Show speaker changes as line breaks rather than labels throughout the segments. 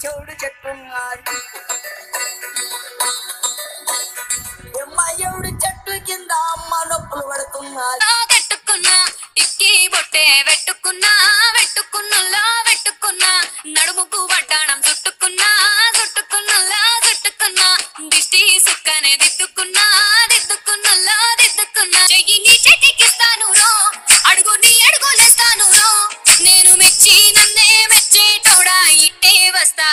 చెవుడు చెట్టున్నాడు ఎవడు చెట్టు కింద అమ్మ నొప్పులు పడుతున్నాడు
కట్టుకున్నా టిక్కి బొట్టే వెట్టుకున్నా వెట్టుకున్నలా వెట్టుకున్నా నడుముకు వడ్డాణం చుట్టుకున్నా చుట్టుకున్నలా చుట్టుకున్నా దిష్టి సుక్కనే దిద్దుకున్నా దిద్దుకున్నలా దిద్దుకున్నా చెయ్యిని చేతికిస్తాను రో అడుగుని అడుగులేస్తాను రో నేను మెచ్చి నన్నే మెచ్చేటోడా ఇట్టే వస్తా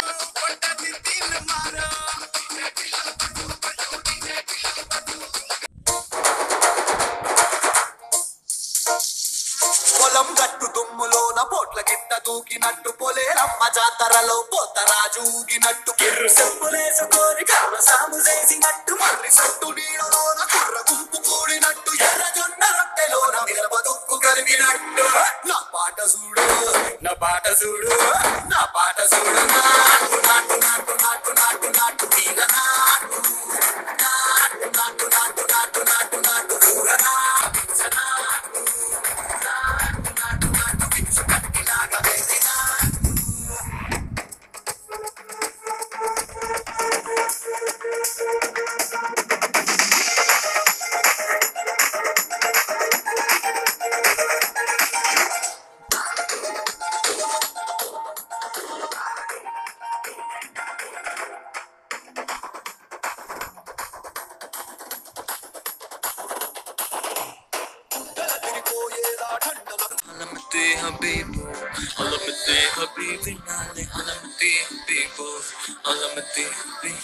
పొలం గట్టు దుమ్ములోన పోట్ల గిట్ట దూకినట్టు పొలేరమ్మ జాతరలో పోతరాజు ఊగినట్టు కిర్రు చెప్పులేసుకొని కర్ర సాము చేసినట్టు మర్రి సట్టు నీడలోన కుర్ర గుంపు కూడినట్టు ఎర్ర జొన్న రొట్టెలోన మిరప దుక్కు కలిగినట్టు నా పాట చూడు నా పాట చూడు నా పాట చూడు నాటు నాటు నాటు నాటు నాటు నాటు తీగ నాటు నాటు నాటు నాటు నాటు నాటు నాటు దూర నాటు
Alamati habibo, alamati habibi nale, alamati habibo, alamati habibo.